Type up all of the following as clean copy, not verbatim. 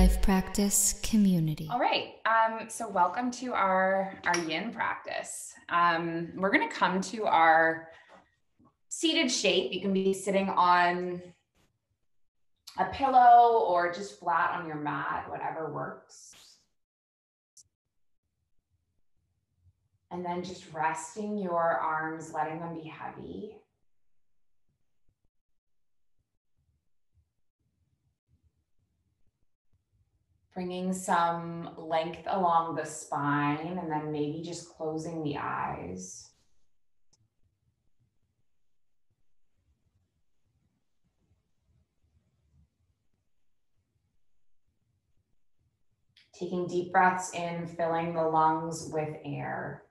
life practice community. All right, so welcome to our yin practice. We're gonna come to our seated shape. You can be sitting on a pillow or just flat on your mat, whatever works. And then just resting your arms, letting them be heavy. Bringing some length along the spine, and then maybe just closing the eyes. Taking deep breaths in, filling the lungs with air.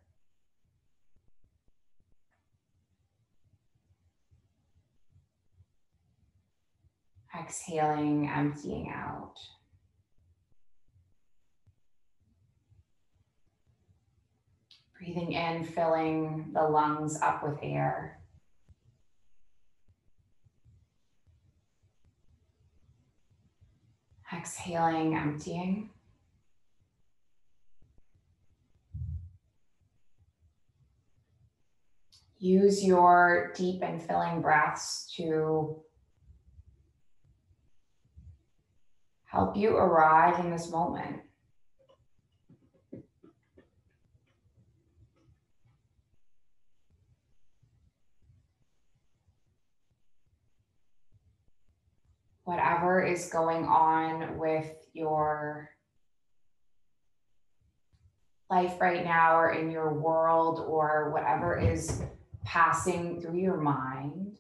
Exhaling, emptying out. Breathing in, filling the lungs up with air. Exhaling, emptying. Use your deep and filling breaths to help you arrive in this moment. Whatever is going on with your life right now or in your world, or whatever is passing through your mind,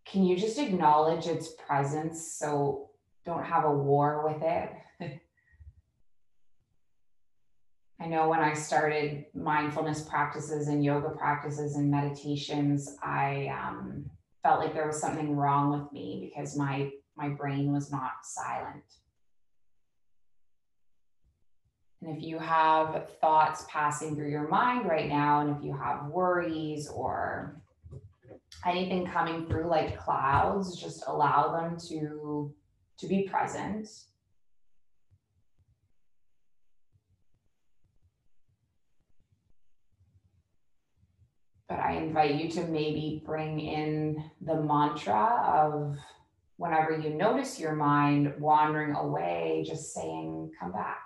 can you just acknowledge its presence so don't have a war with it? I know when I started mindfulness practices and yoga practices and meditations, I felt like there was something wrong with me because my brain was not silent. And if you have thoughts passing through your mind right now, and if you have worries or anything coming through like clouds, just allow them to be present. But I invite you to maybe bring in the mantra of whenever you notice your mind wandering away, just saying, come back.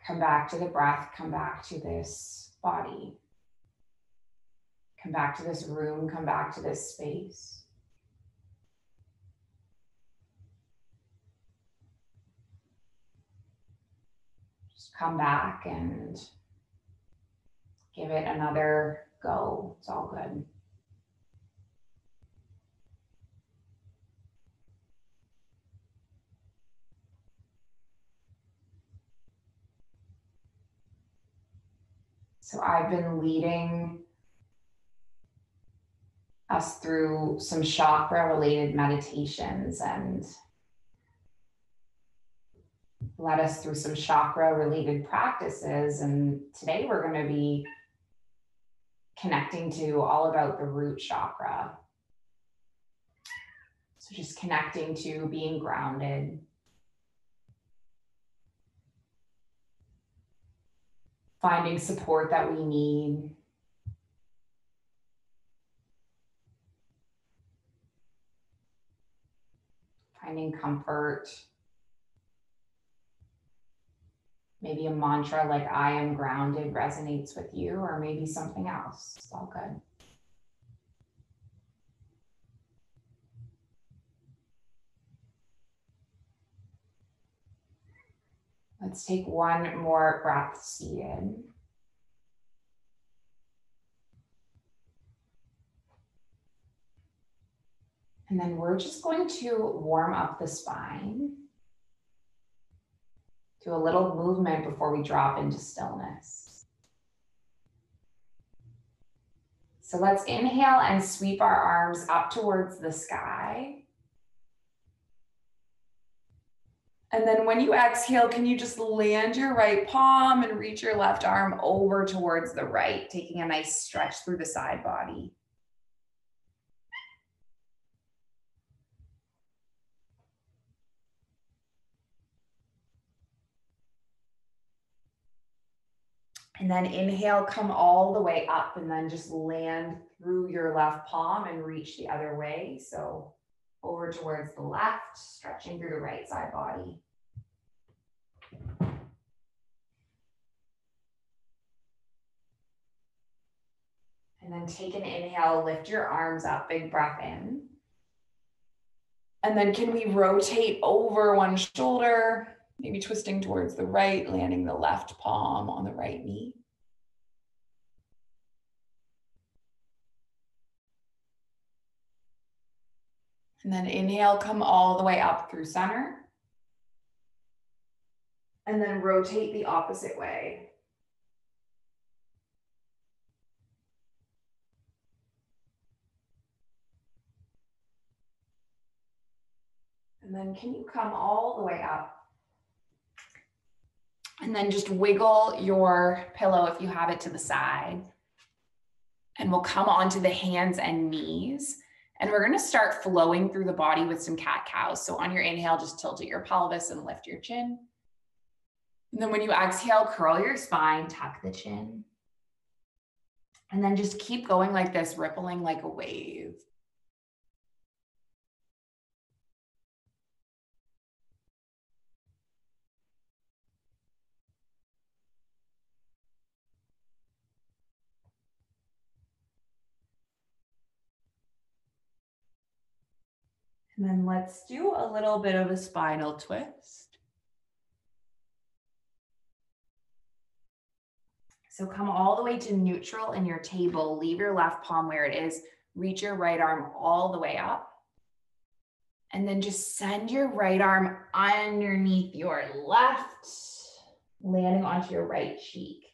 Come back to the breath, come back to this body. Come back to this room, come back to this space. Come back and give it another go. It's all good. So I've been leading us through some chakra related meditations and led us through some chakra related practices. And today we're going to be connecting to all about the root chakra. So just connecting to being grounded. Finding support that we need. Finding comfort. Maybe a mantra like I am grounded resonates with you, or maybe something else. It's all good. Let's take one more breath seated. And then we're just going to warm up the spine. Do a little movement before we drop into stillness. So let's inhale and sweep our arms up towards the sky. And then when you exhale, can you just land your right palm and reach your left arm over towards the right, taking a nice stretch through the side body. And then inhale, come all the way up and then just land through your left palm and reach the other way. So over towards the left, stretching through the right side body. And then take an inhale, lift your arms up, big breath in. And then can we rotate over one shoulder, maybe twisting towards the right, landing the left palm on the right knee. And then inhale, come all the way up through center. And then rotate the opposite way. And then can you come all the way up? And then just wiggle your pillow if you have it to the side. And we'll come onto the hands and knees. And we're gonna start flowing through the body with some cat-cows. So on your inhale, just tilt at your pelvis and lift your chin. And then when you exhale, curl your spine, tuck the chin. And then just keep going like this, rippling like a wave. And then let's do a little bit of a spinal twist. So come all the way to neutral in your table. Leave your left palm where it is. Reach your right arm all the way up. And then just send your right arm underneath your left, landing onto your right cheek.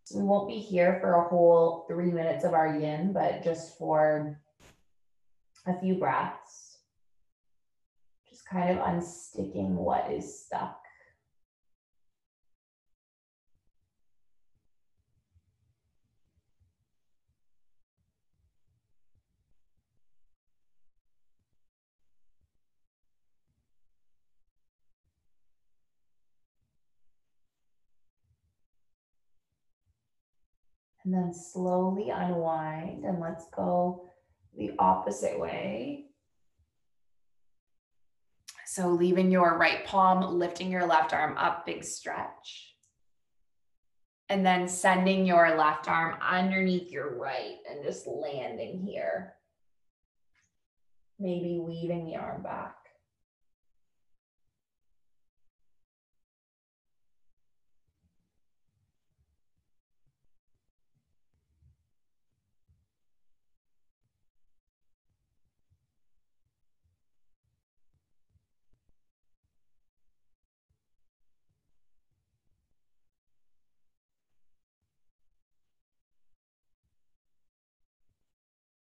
So we won't be here for a whole 3 minutes of our yin, but just for a few breaths. Just kind of unsticking what is stuck. And then slowly unwind and let's go the opposite way. So leaving your right palm, lifting your left arm up, big stretch. And then sending your left arm underneath your right and just landing here. Maybe weaving the arm back.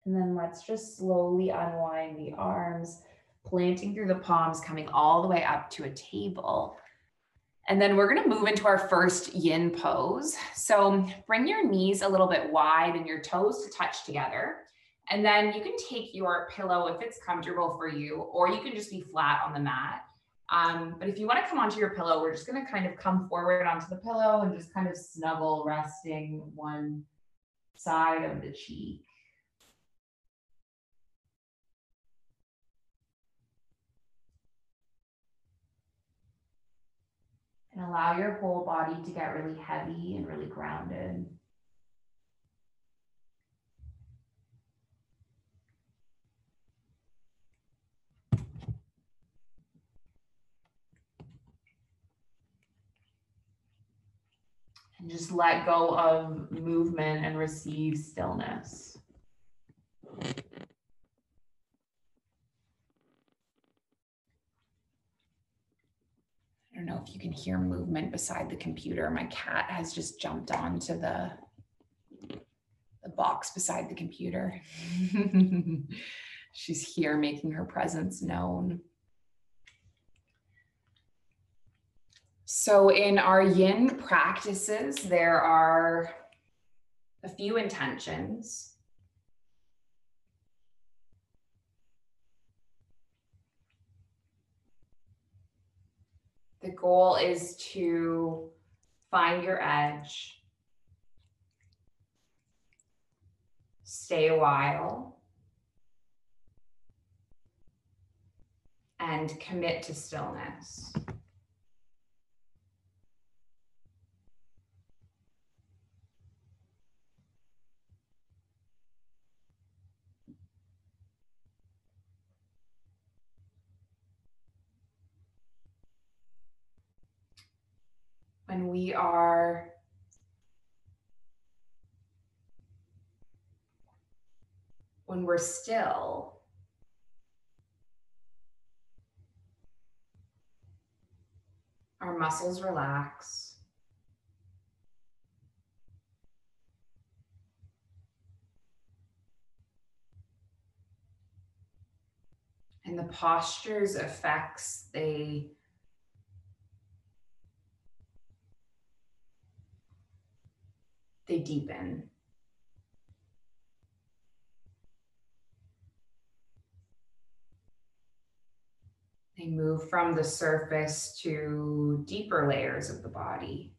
And then let's just slowly unwind the arms, planting through the palms, coming all the way up to a table. And then we're gonna move into our first yin pose. So bring your knees a little bit wide and your toes to touch together. And then you can take your pillow if it's comfortable for you, or you can just be flat on the mat. But if you wanna come onto your pillow, we're just gonna kind of come forward onto the pillow and just kind of snuggle, resting one side of the cheek. And allow your whole body to get really heavy and really grounded. And just let go of movement and receive stillness. I don't know if you can hear movement beside the computer. My cat has just jumped onto the box beside the computer. She's here making her presence known. So in our yin practices, there are a few intentions. The goal is to find your edge, stay a while, and commit to stillness. When we're still, our muscles relax. And the posture's effects, they deepen. They move from the surface to deeper layers of the body.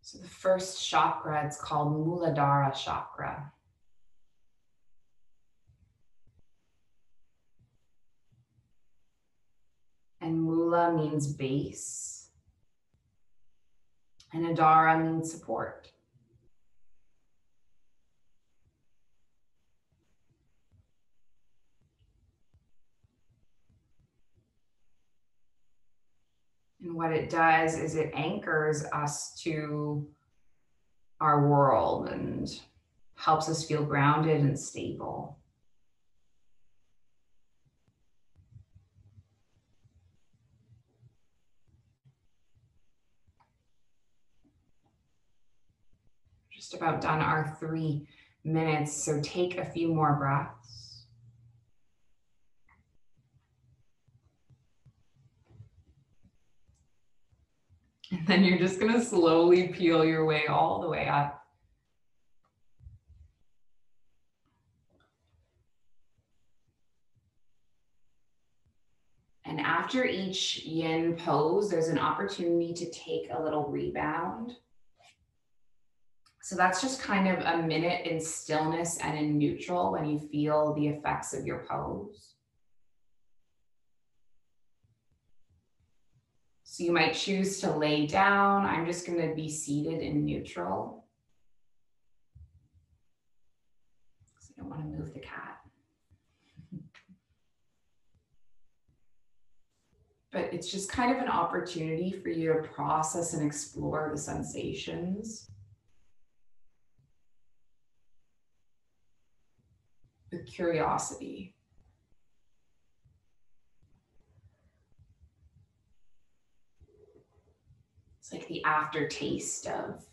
So the first chakra, it's called Muladhara chakra. And Mula means base, and Adhara means support. And what it does is it anchors us to our world and helps us feel grounded and stable. Just about done our 3 minutes, so take a few more breaths. And then you're just gonna slowly peel your way all the way up. And after each yin pose, there's an opportunity to take a little rebound. So that's just kind of a minute in stillness and in neutral when you feel the effects of your pose. So you might choose to lay down. I'm just going to be seated in neutral. So I don't want to move the cat. But it's just kind of an opportunity for you to process and explore the sensations with curiosity. It's like the aftertaste of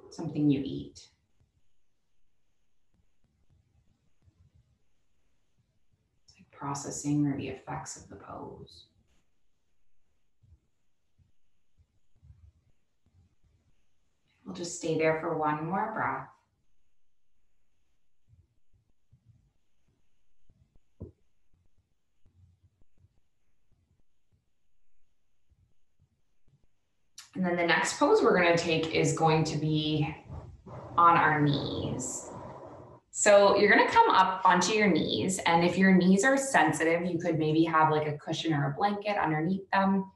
something you eat. processing or the effects of the pose. We'll just stay there for one more breath. And then the next pose we're going to take is going to be on our knees. So you're going to come up onto your knees, and if your knees are sensitive, you could maybe have like a cushion or a blanket underneath them.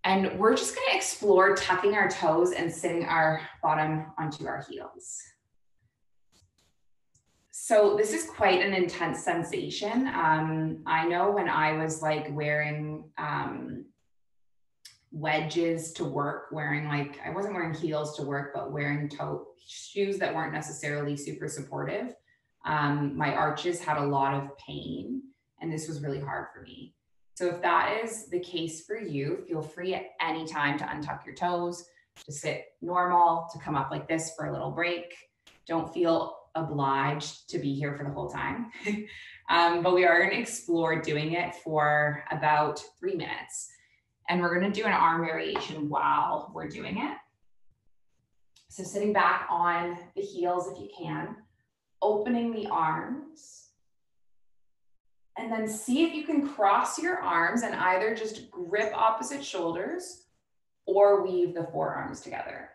And we're just going to explore tucking our toes and sitting our bottom onto our heels. So this is quite an intense sensation. I know when I was like wearing wedges to work, I wasn't wearing heels to work, but wearing shoes that weren't necessarily super supportive. My arches had a lot of pain, and this was really hard for me. So if that is the case for you, feel free at any time to untuck your toes, to sit normal, to come up like this for a little break. Don't feel obliged to be here for the whole time. But we are going to explore doing it for about 3 minutes. And we're going to do an arm variation while we're doing it. So sitting back on the heels if you can, opening the arms. And then see if you can cross your arms and either just grip opposite shoulders or weave the forearms together.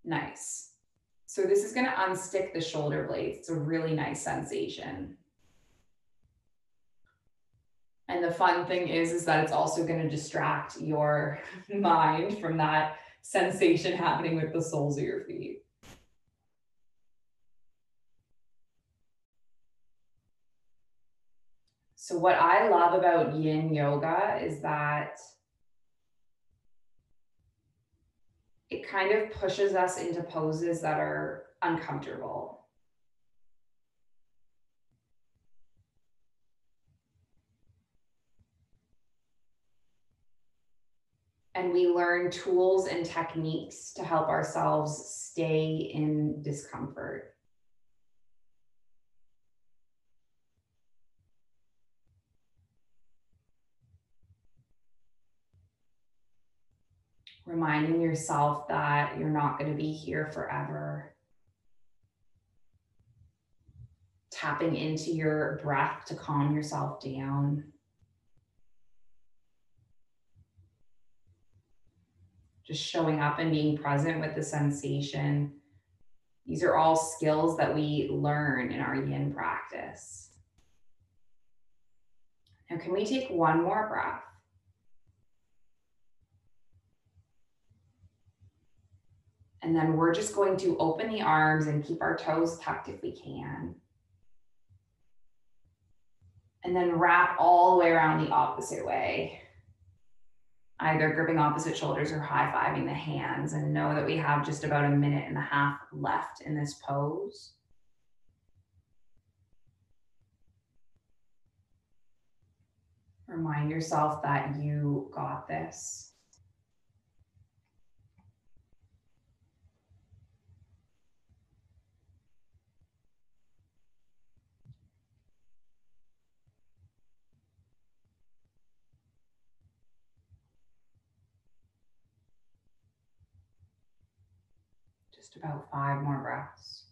Nice. So this is going to unstick the shoulder blades. It's a really nice sensation. And the fun thing is that it's also going to distract your mind from that sensation happening with the soles of your feet. So what I love about yin yoga is that it kind of pushes us into poses that are uncomfortable. And we learn tools and techniques to help ourselves stay in discomfort. Reminding yourself that you're not going to be here forever. Tapping into your breath to calm yourself down. Just showing up and being present with the sensation. These are all skills that we learn in our yin practice. Now, can we take one more breath? And then we're just going to open the arms and keep our toes tucked if we can. And then wrap all the way around the opposite way. Either gripping opposite shoulders or high-fiving the hands, and know that we have just about 1.5 minutes left in this pose. Remind yourself that you got this. Just about 5 more breaths.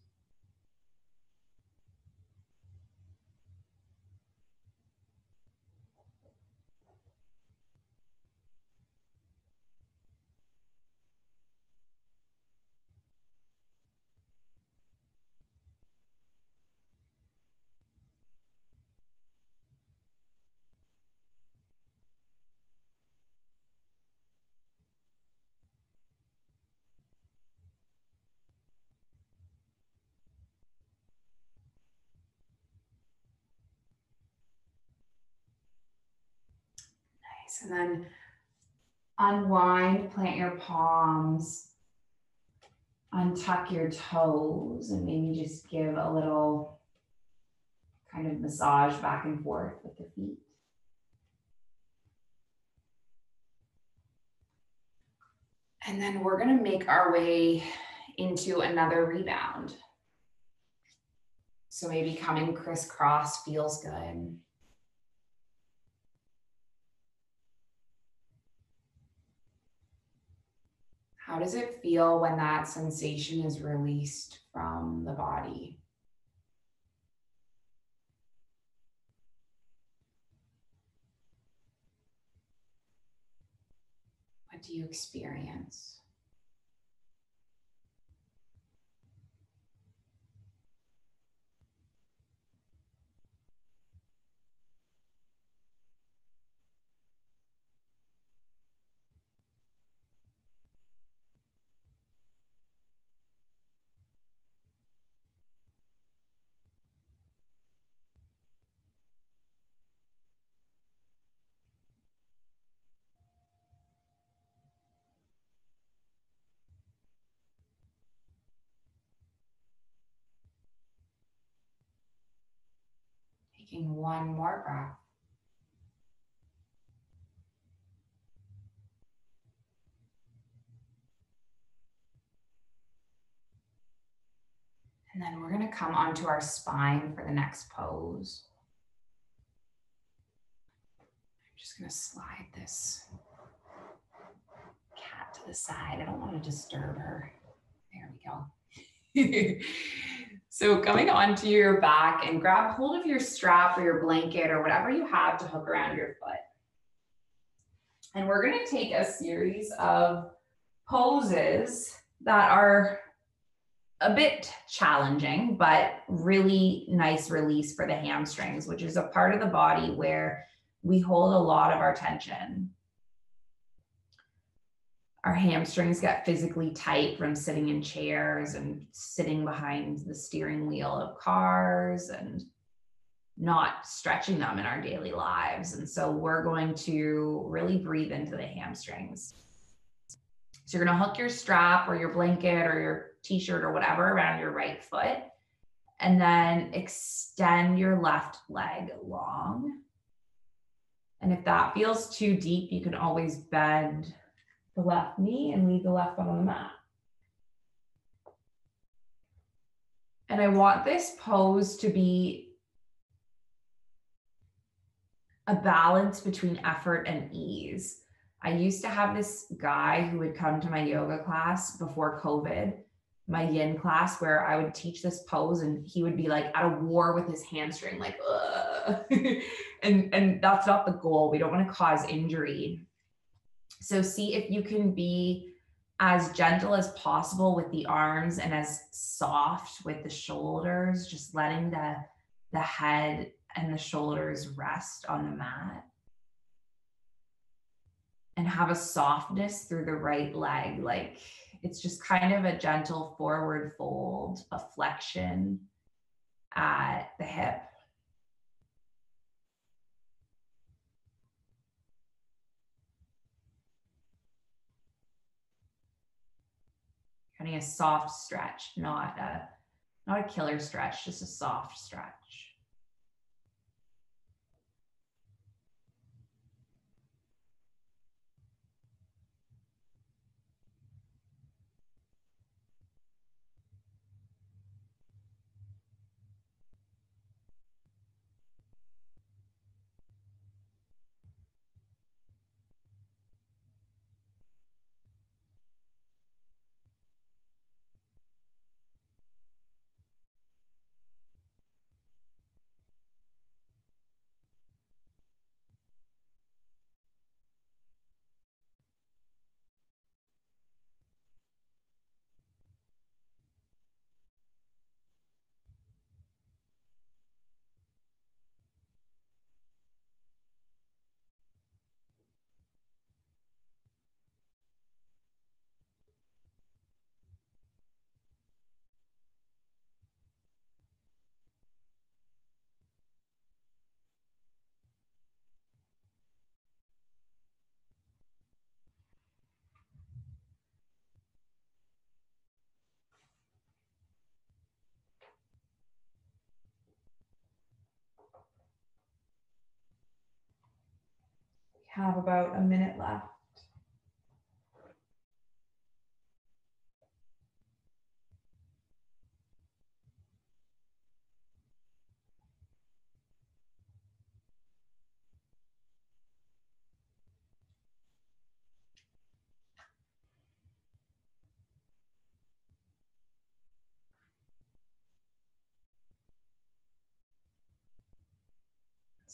Nice. And then unwind, plant your palms, untuck your toes, and maybe just give a little kind of massage back and forth with the feet. And then we're going to make our way into another rebound. So maybe coming crisscross feels good. How does it feel when that sensation is released from the body? What do you experience? Taking one more breath. And then we're going to come onto our spine for the next pose. I'm just going to slide this cat to the side. I don't want to disturb her. There we go. So coming onto your back and grab hold of your strap or your blanket or whatever you have to hook around your foot. And we're going to take a series of poses that are a bit challenging, but really nice release for the hamstrings, which is a part of the body where we hold a lot of our tension. Our hamstrings get physically tight from sitting in chairs and sitting behind the steering wheel of cars and not stretching them in our daily lives. And so we're going to really breathe into the hamstrings. So you're going to hook your strap or your blanket or your t-shirt or whatever around your right foot, and then extend your left leg long. And if that feels too deep, you can always bend the left knee and leave the left foot on the mat. And I want this pose to be a balance between effort and ease. I used to have this guy who would come to my yoga class before COVID, my yin class, where I would teach this pose and he would be like at a war with his hamstring, like, and that's not the goal. We don't want to cause injury. So see if you can be as gentle as possible with the arms and as soft with the shoulders, just letting the head and the shoulders rest on the mat. And have a softness through the right leg. Like it's just kind of a gentle forward fold, a flexion at the hip. Getting a soft stretch, not a killer stretch, just a soft stretch. We have about a minute left.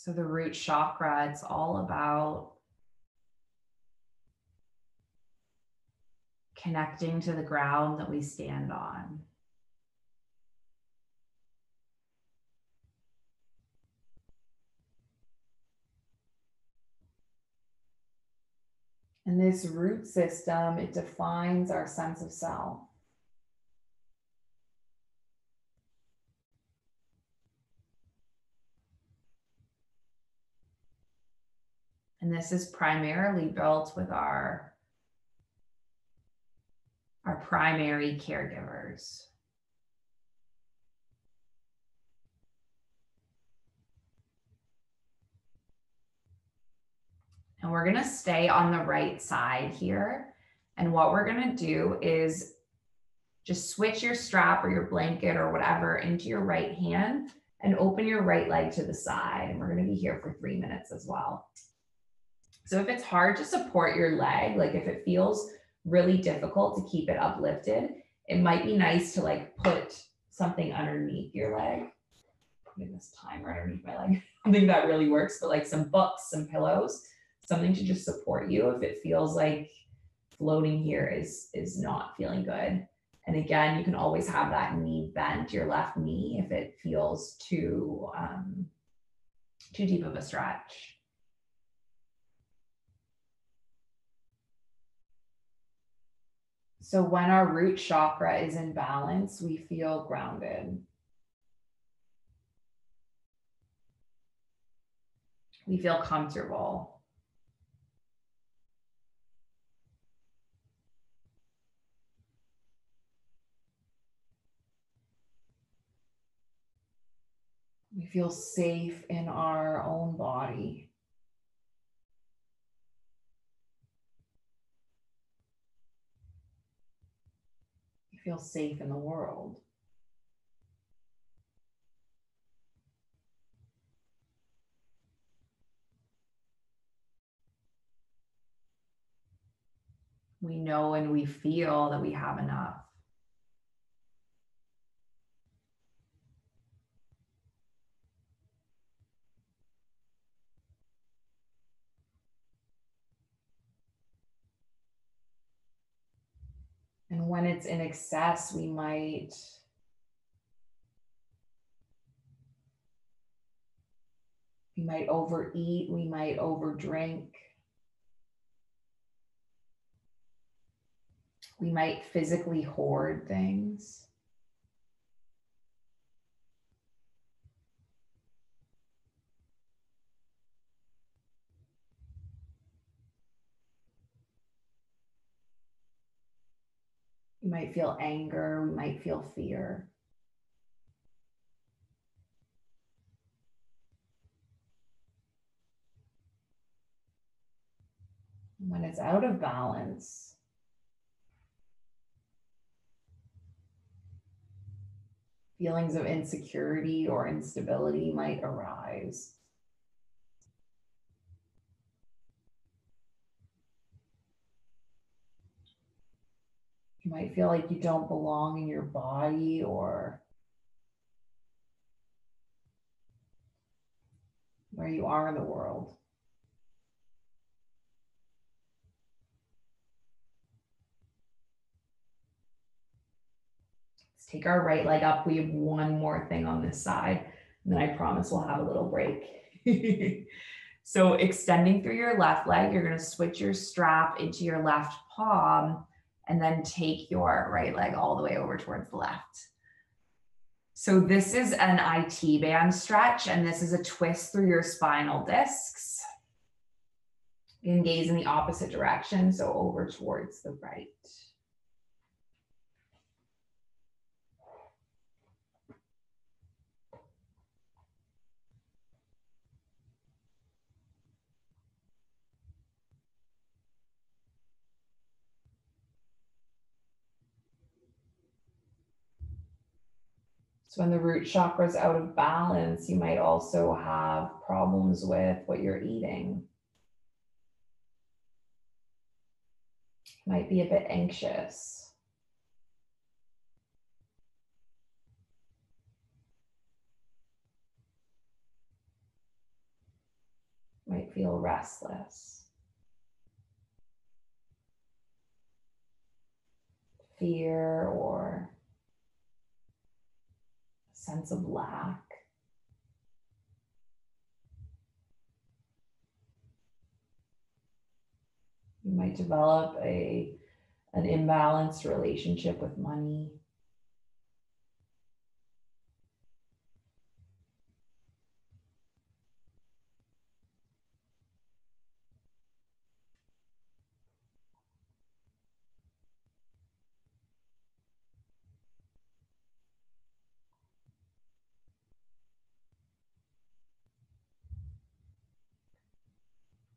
So the root chakra, it's all about connecting to the ground that we stand on. And this root system, it defines our sense of self. And this is primarily built with our primary caregivers. And we're gonna stay on the right side here. And what we're gonna do is just switch your strap or your blanket or whatever into your right hand and open your right leg to the side. And we're gonna be here for 3 minutes as well. So if it's hard to support your leg, like if it feels really difficult to keep it uplifted, it might be nice to like put something underneath your leg. Putting this timer underneath my leg. I think that really works, but like some books, some pillows, something to just support you if it feels like floating here is not feeling good. And again, you can always have that knee bent, your left knee, if it feels too deep of a stretch. So when our root chakra is in balance, we feel grounded. We feel comfortable. We feel safe in our own body. We feel safe in the world. We know and we feel that we have enough. And when it's in excess, we might overeat, we might overdrink. We might physically hoard things. We might feel anger, we might feel fear. When it's out of balance, feelings of insecurity or instability might arise. You might feel like you don't belong in your body or where you are in the world. Let's take our right leg up. We have one more thing on this side, and then I promise we'll have a little break. So extending through your left leg, you're going to switch your strap into your left palm and then take your right leg all the way over towards the left. So this is an IT band stretch, and this is a twist through your spinal discs. You can gaze in the opposite direction, so over towards the right. So when the root chakra is out of balance, you might also have problems with what you're eating. You might be a bit anxious. might feel restless, fear, or a sense of lack. You might develop an imbalanced relationship with money.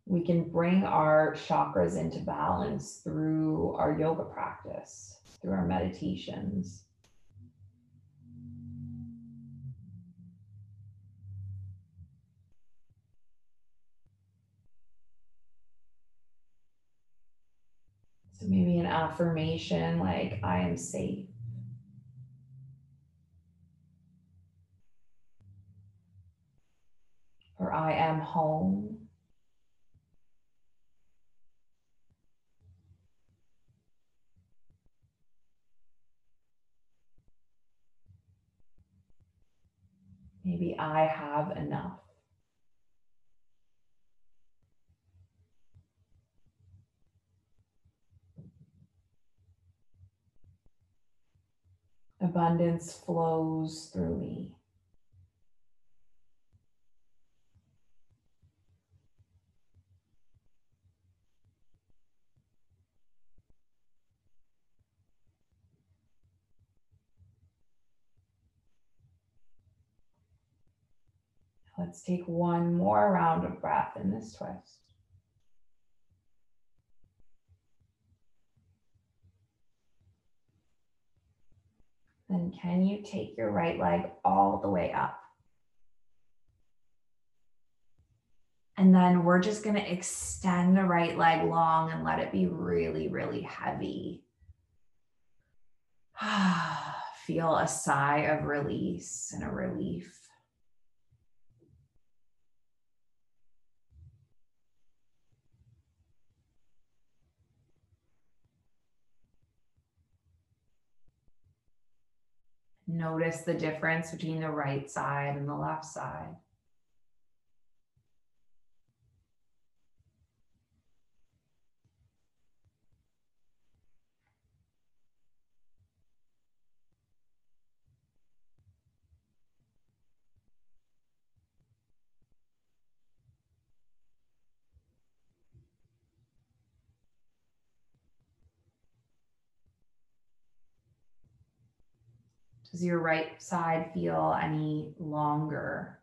We can bring our chakras into balance through our yoga practice, through our meditations. So maybe an affirmation like, I am safe. Or I am home. Maybe I have enough. Abundance flows through me. Let's take one more round of breath in this twist. Then can you take your right leg all the way up? And then we're just going to extend the right leg long and let it be really, really heavy. Feel a sigh of release and a relief. Notice the difference between the right side and the left side. Does your right side feel any longer?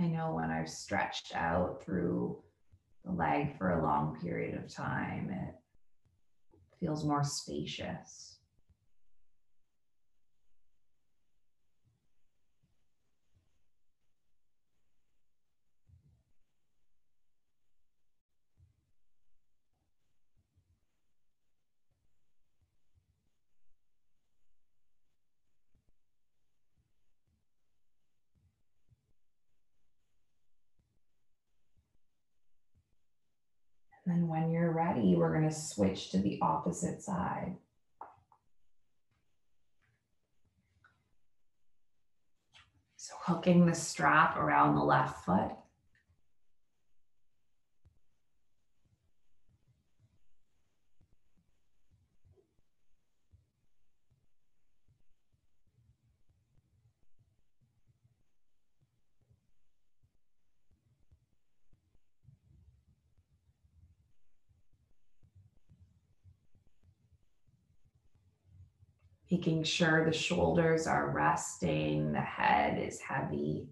I know when I've stretched out through the leg for a long period of time, it feels more spacious. And then when you're ready, we're going to switch to the opposite side. So hooking the strap around the left foot. Making sure the shoulders are resting, the head is heavy.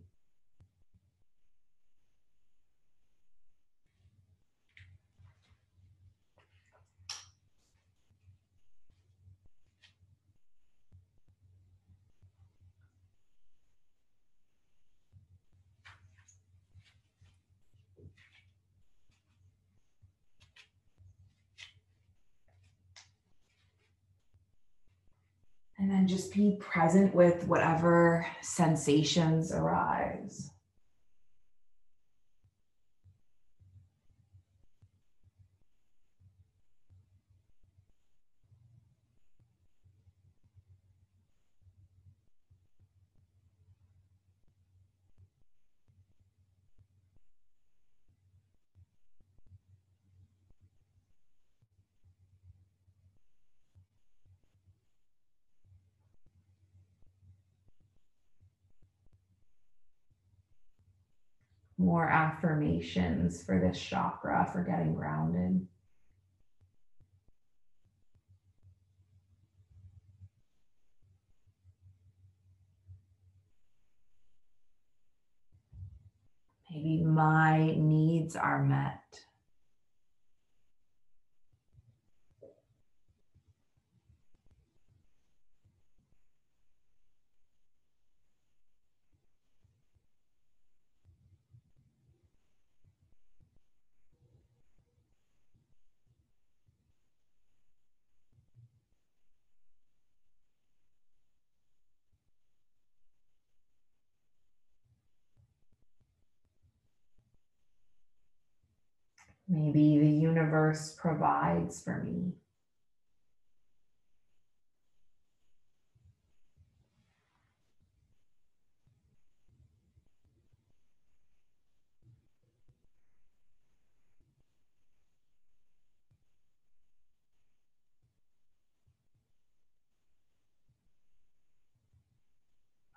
And just be present with whatever sensations arise. More affirmations for this chakra for getting grounded. Maybe my needs are met. Maybe the universe provides for me.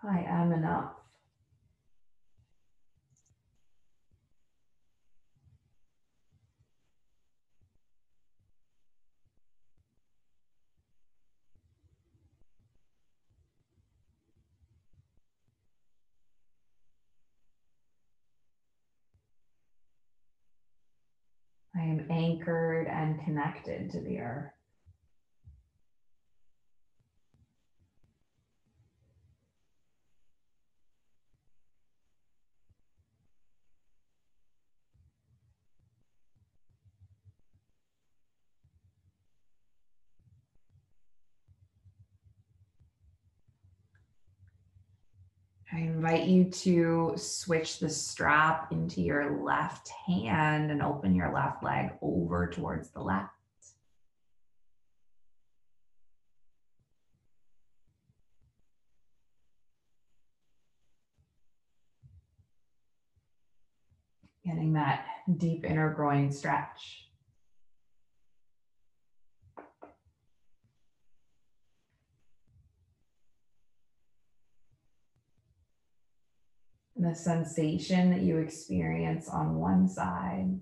I am enough. I am anchored and connected to the earth. I invite you to switch the strap into your left hand and open your left leg over towards the left. Getting that deep inner groin stretch. And the sensation that you experience on one side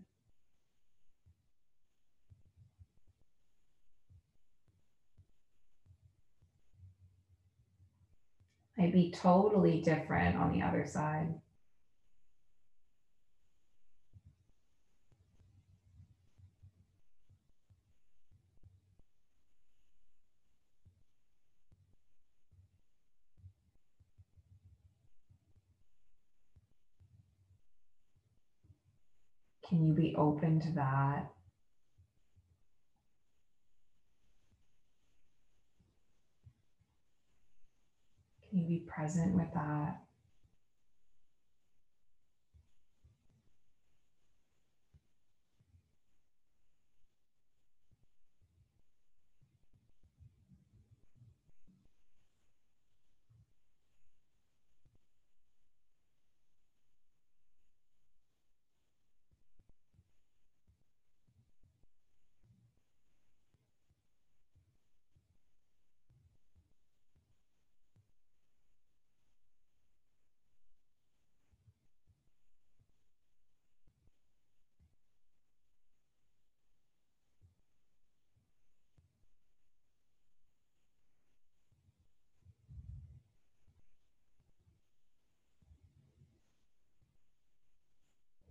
might be totally different on the other side. Can you be open to that? Can you be present with that?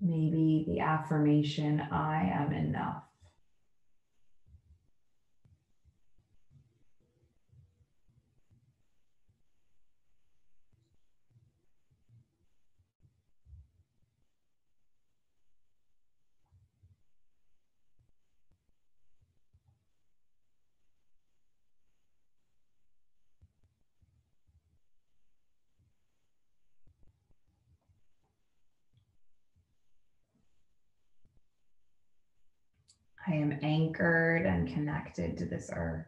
Maybe the affirmation, I am enough. I am anchored and connected to this earth.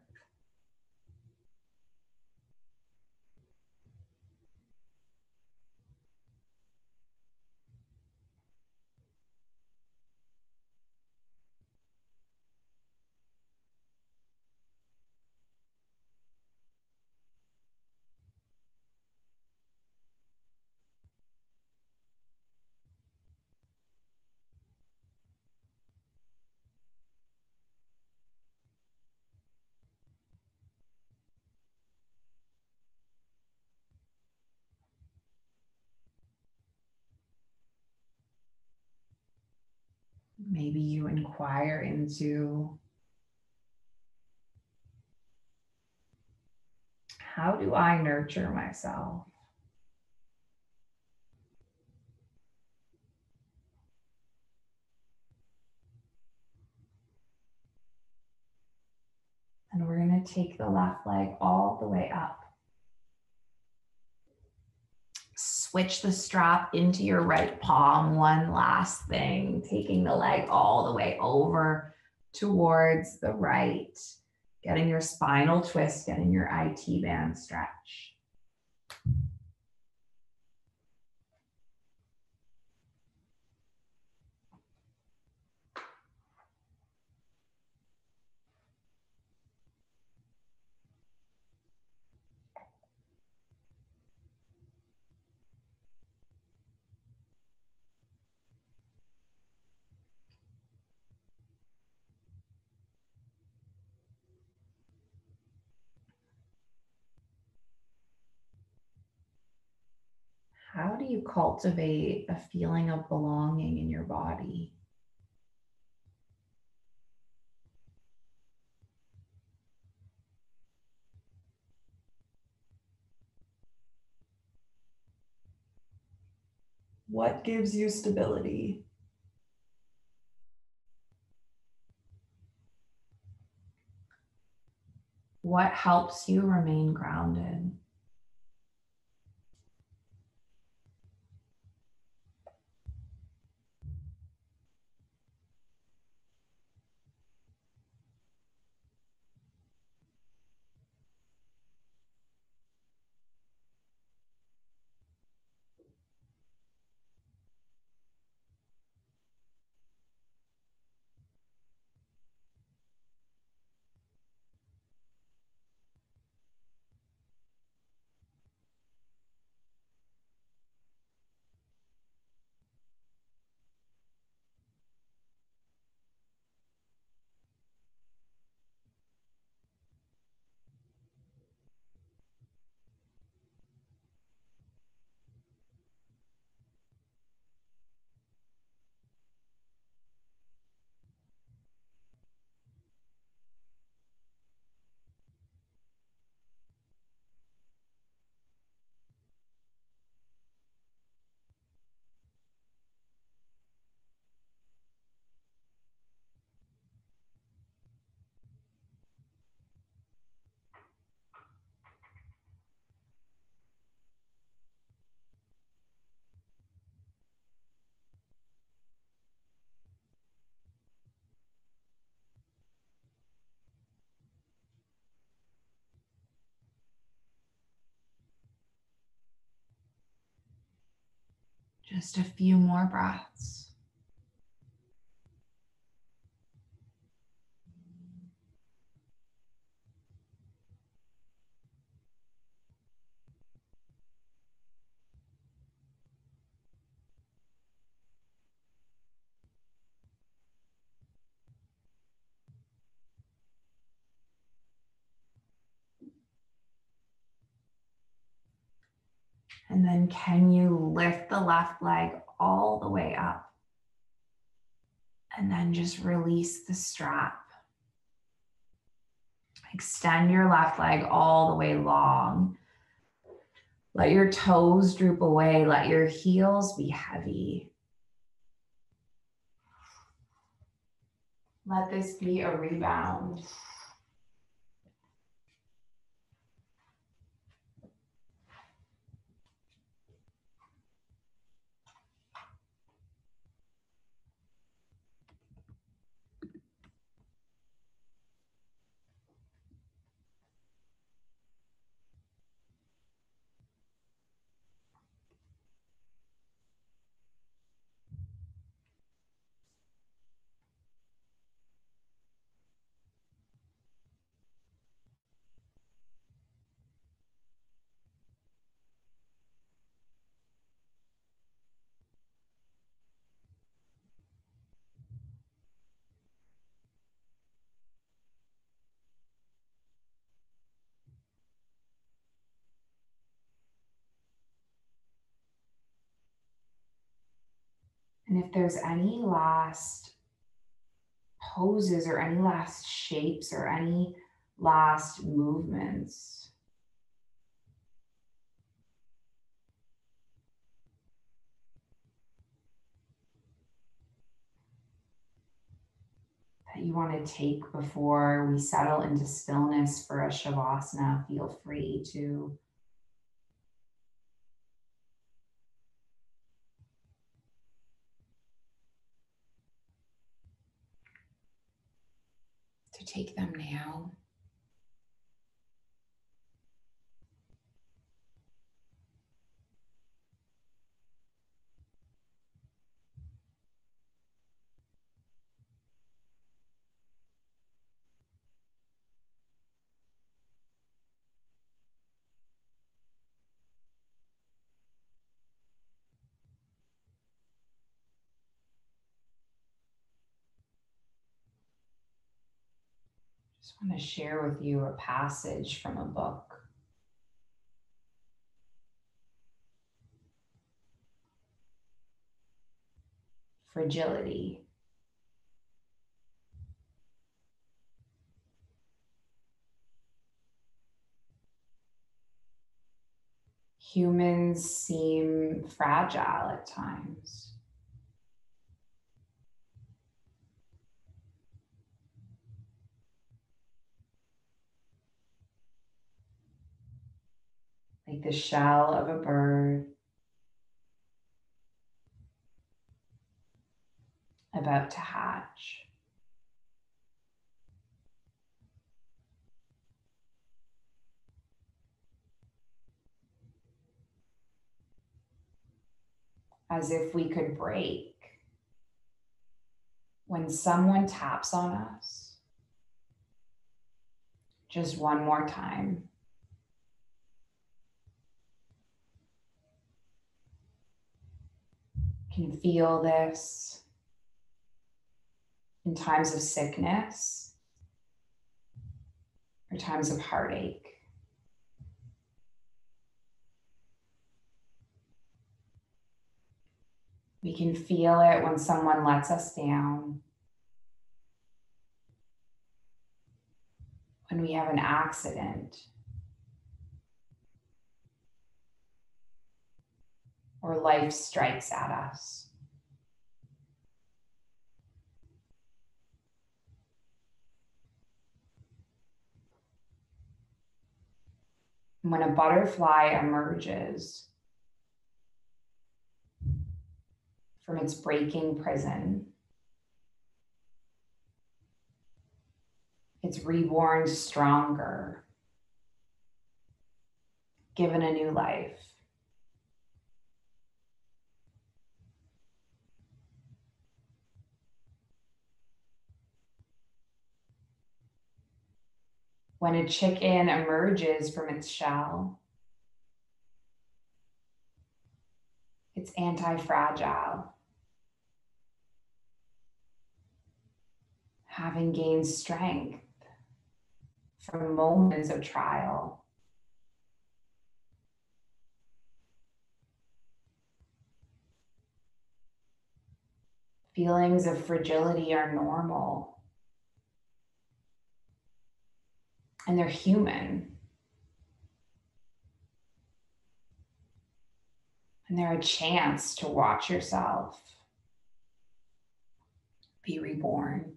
Maybe you inquire into, how do I nurture myself? And we're going to take the left leg all the way up. Switch the strap into your right palm. One last thing, taking the leg all the way over towards the right, getting your spinal twist, getting your IT band stretch. How do you cultivate a feeling of belonging in your body? What gives you stability? What helps you remain grounded? Just a few more breaths. And then can you lift the left leg all the way up? And then just release the strap. Extend your left leg all the way long. Let your toes droop away. Let your heels be heavy. Let this be a rebound. And if there's any last poses or any last shapes or any last movements that you want to take before we settle into stillness for a shavasana, feel free to take them now. Just want to share with you a passage from a book. Fragility. Humans seem fragile at times. Like the shell of a bird about to hatch. As if we could break when someone taps on us just one more time. Can feel this in times of sickness or times of heartache. We can feel it when someone lets us down, when we have an accident, or life strikes at us. When a butterfly emerges from its breaking prison, it's reborn stronger, given a new life. When a chicken emerges from its shell, it's anti-fragile, having gained strength from moments of trial. Feelings of fragility are normal, and they're human. And they're a chance to watch yourself be reborn.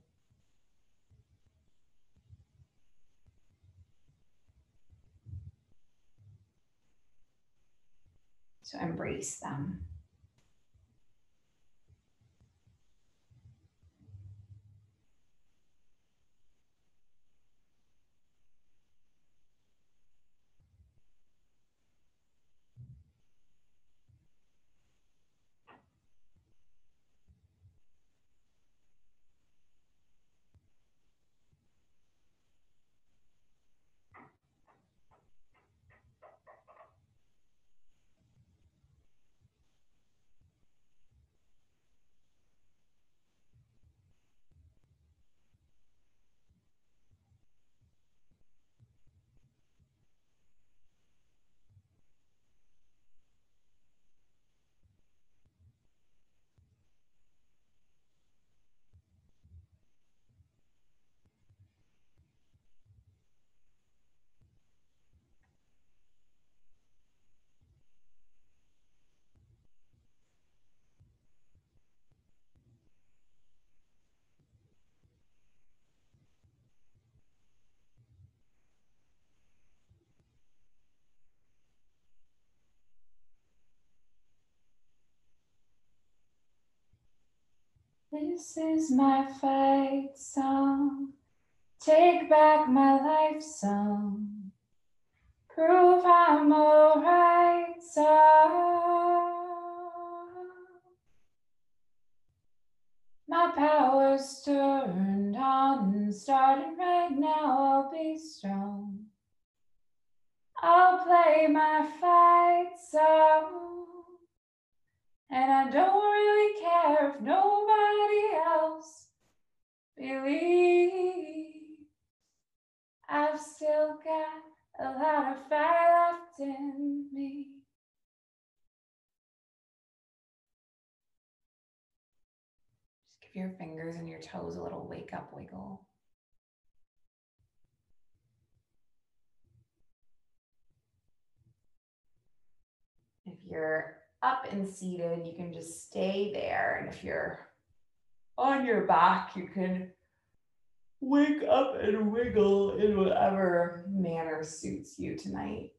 So embrace them. This is my fight song. Take back my life song. Prove I'm alright song. My power's turned on, starting right now, I'll be strong. I'll play my fight song. And I don't really care if nobody else believes. I've still got a lot of fire left in me. Just give your fingers and your toes a little wake up wiggle. If you're up and seated, you can just stay there. And if you're on your back, you can wake up and wiggle in whatever manner suits you tonight,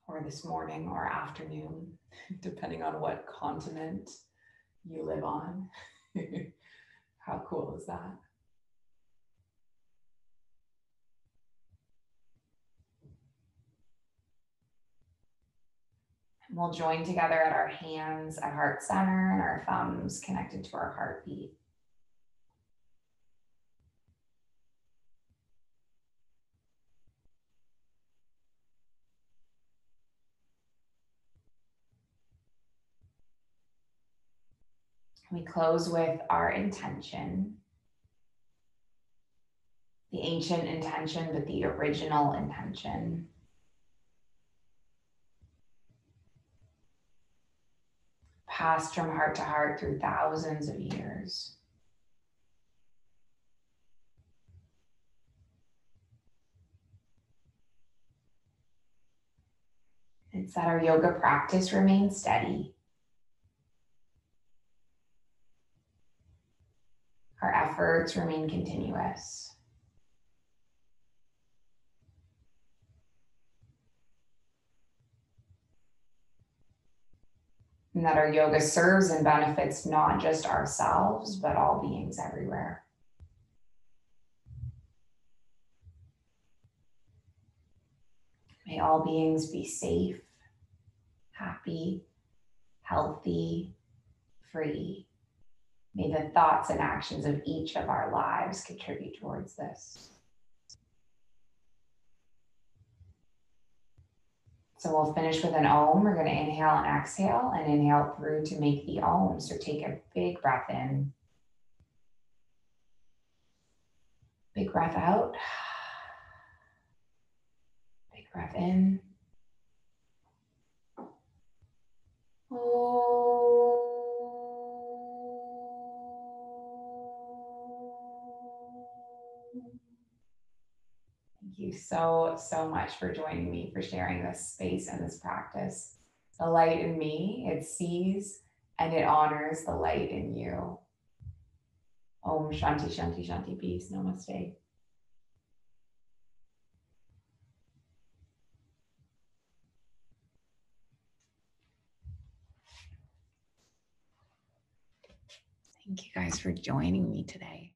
or this morning or afternoon, depending on what continent you live on. How cool is that? And we'll join together at our hands at heart center and our thumbs connected to our heartbeat. We close with our intention, the ancient intention, but the original intention. Passed from heart to heart through thousands of years. It's that our yoga practice remains steady. Our efforts remain continuous. And that our yoga serves and benefits not just ourselves, but all beings everywhere. May all beings be safe, happy, healthy, free. May the thoughts and actions of each of our lives contribute towards this. So we'll finish with an Om. We're going to inhale and exhale and inhale through to make the Om. So take a big breath in. Big breath out. Big breath in. Thank you so much for joining me, for sharing this space and this practice. The light in me, it sees and it honors the light in you. Om Shanti Shanti Shanti, peace. Namaste. Thank you guys for joining me today.